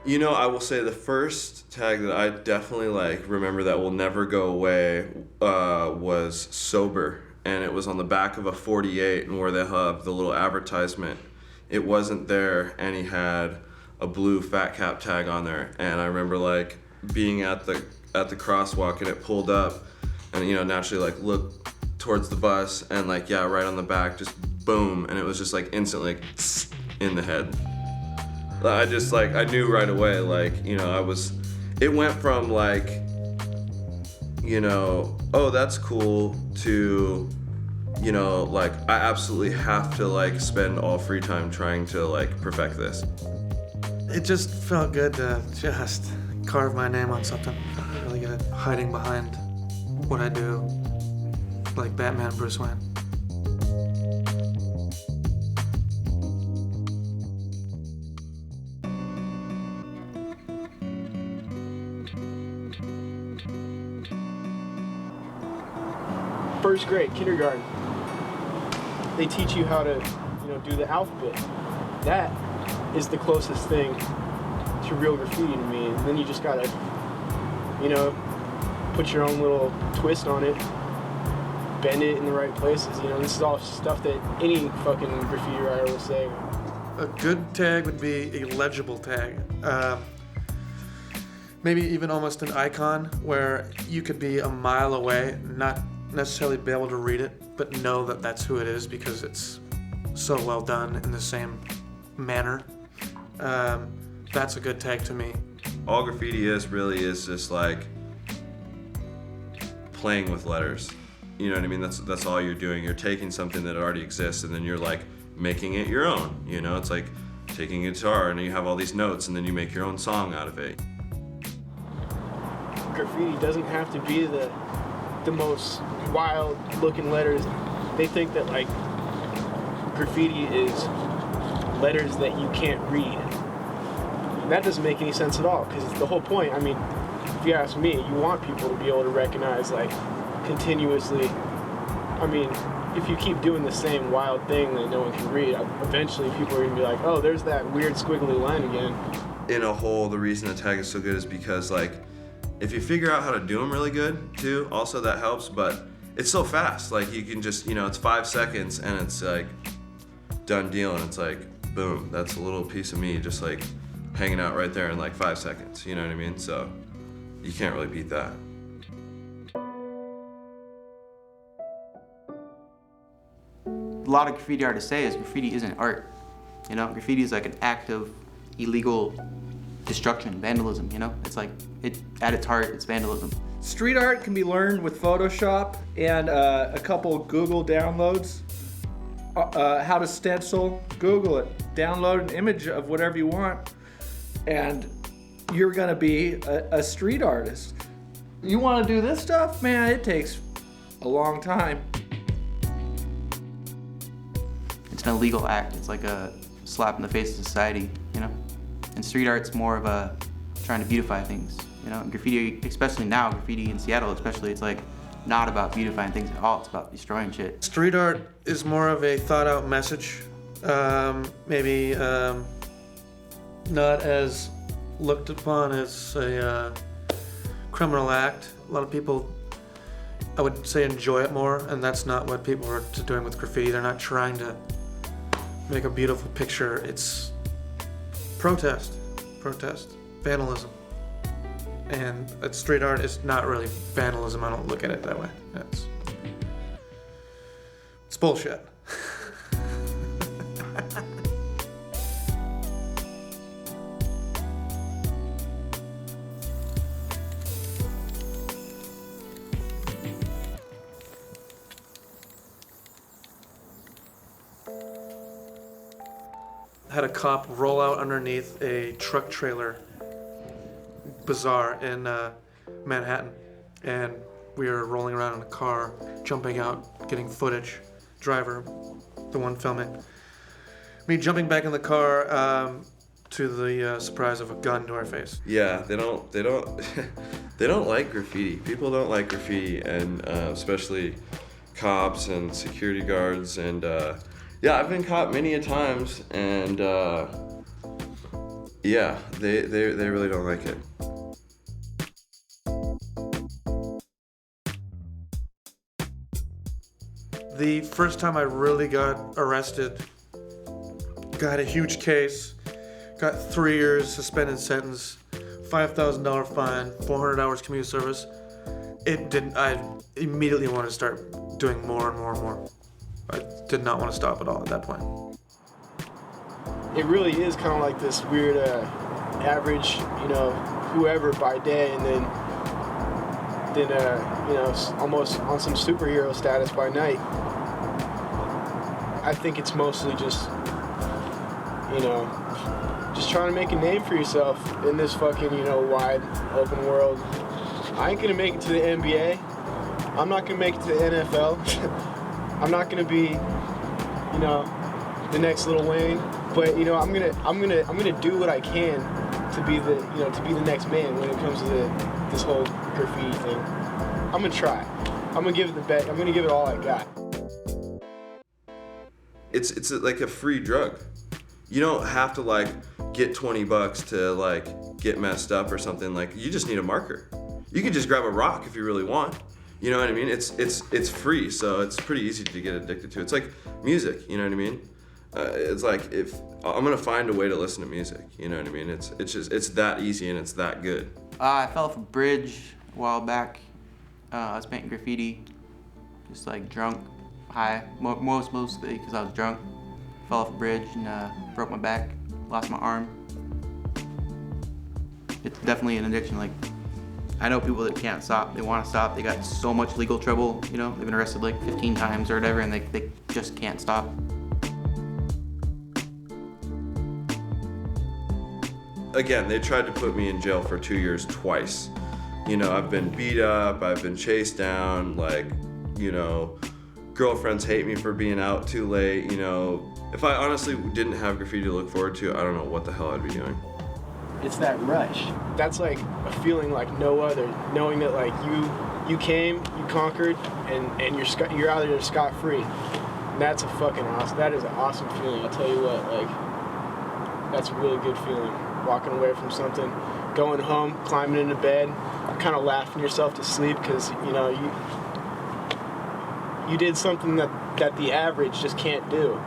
You know, I will say the first tag that I definitely like remember that will never go away was sober, and it was on the back of a 48, and where they have the little advertisement. It wasn't there, and he had a blue fat cap tag on there, and I remember like being at the crosswalk, and it pulled up, and you know, naturally like look towards the bus, and like yeah, right on the back, just boom, and it was just like instantly like, in the head. I just like, I knew right away, like, you know, it went from like, you know, oh, that's cool, to, you know, like, I absolutely have to like spend all free time trying to like perfect this. It just felt good to just carve my name on something. I'm really good at hiding behind what I do, like Batman, Bruce Wayne. First grade, kindergarten, they teach you how to, you know, do the alphabet. That is the closest thing to real graffiti to me. And then you just gotta, you know, put your own little twist on it, bend it in the right places. You know, this is all stuff that any fucking graffiti writer will say. A good tag would be a legible tag. Maybe even almost an icon where you could be a mile away, not necessarily be able to read it, but know that that's who it is because it's so well done in the same manner. That's a good tag to me. All graffiti really is just like playing with letters. You know what I mean? That's all you're doing. You're taking something that already exists and then you're like making it your own. You know, it's like taking a guitar and you have all these notes and then you make your own song out of it. Graffiti doesn't have to be the most wild looking letters. They think that like graffiti is letters that you can't read. And that doesn't make any sense at all, because the whole point, I mean, if you ask me, you want people to be able to recognize like continuously. I mean, if you keep doing the same wild thing that no one can read, eventually people are gonna be like, oh, there's that weird squiggly line again. In a whole, the reason a tag is so good is because like if you figure out how to do them really good too, also that helps, but it's so fast. Like you can just, you know, it's 5 seconds and it's like done deal, and it's like, boom, that's a little piece of me just like hanging out right there in like 5 seconds, you know what I mean? So you can't really beat that. A lot of graffiti artists say is graffiti isn't art. You know, graffiti is like an act of illegal destruction, vandalism, you know? It's like, at its heart, it's vandalism. Street art can be learned with Photoshop and a couple Google downloads. How to stencil, Google it. Download an image of whatever you want, and you're gonna be a street artist. You wanna do this stuff? Man, it takes a long time. It's an illegal act. It's like a slap in the face of society, you know? And street art's more of a trying to beautify things, you know? And graffiti, especially now, graffiti in Seattle especially, it's like not about beautifying things at all, it's about destroying shit. Street art is more of a thought out message. Maybe not as looked upon as a criminal act. A lot of people, I would say, enjoy it more, and that's not what people are doing with graffiti. They're not trying to make a beautiful picture. It's protest, vandalism. And street art is not really vandalism. I don't look at it that way. It's bullshit. Had a cop roll out underneath a truck trailer bazaar in Manhattan, and we were rolling around in a car, jumping out, getting footage. Driver, the one filming, me jumping back in the car to the surprise of a gun to our face. Yeah, they don't they don't like graffiti. People don't like graffiti, and especially cops and security guards, and yeah, I've been caught many a times, and Yeah, they really don't like it. The first time I really got arrested, got a huge case, got 3 years suspended sentence, $5,000 fine, 400 hours community service. I immediately wanted to start doing more and more and more. I did not want to stop at all at that point. It really is kind of like this weird average, whoever by day, and then almost on some superhero status by night. I think it's mostly just trying to make a name for yourself in this fucking, wide open world. I ain't gonna make it to the NBA. I'm not gonna make it to the NFL. I'm not gonna be, the next Lil Wayne. But I'm gonna do what I can to be the next man when it comes to this whole graffiti thing. I'm gonna try. I'm gonna give it the best. I'm gonna give it all I got. It's like a free drug. You don't have to like get $20 to like get messed up or something. Like, you just need a marker. You can just grab a rock if you really want. You know what I mean? It's free, so it's pretty easy to get addicted to. It's like music. You know what I mean? It's like, if I'm gonna find a way to listen to music. You know what I mean? It's that easy and it's that good. I fell off a bridge a while back. I was painting graffiti, just like drunk, high, mostly because I was drunk. Fell off a bridge and broke my back, lost my arm. It's definitely an addiction. Like, I know people that can't stop, they want to stop, they got so much legal trouble, they've been arrested like 15 times or whatever, and they just can't stop. Again, they tried to put me in jail for 2 years twice. I've been beat up, I've been chased down, like, girlfriends hate me for being out too late. If I honestly didn't have graffiti to look forward to, I don't know what the hell I'd be doing. It's that rush. That's like a feeling like no other, knowing that like you came, you conquered, and you're out there scot-free. And that's a fucking awesome, that is an awesome feeling. I'll tell you what, like, that's a really good feeling. Walking away from something, going home, climbing into bed, kind of laughing yourself to sleep because you did something that the average just can't do.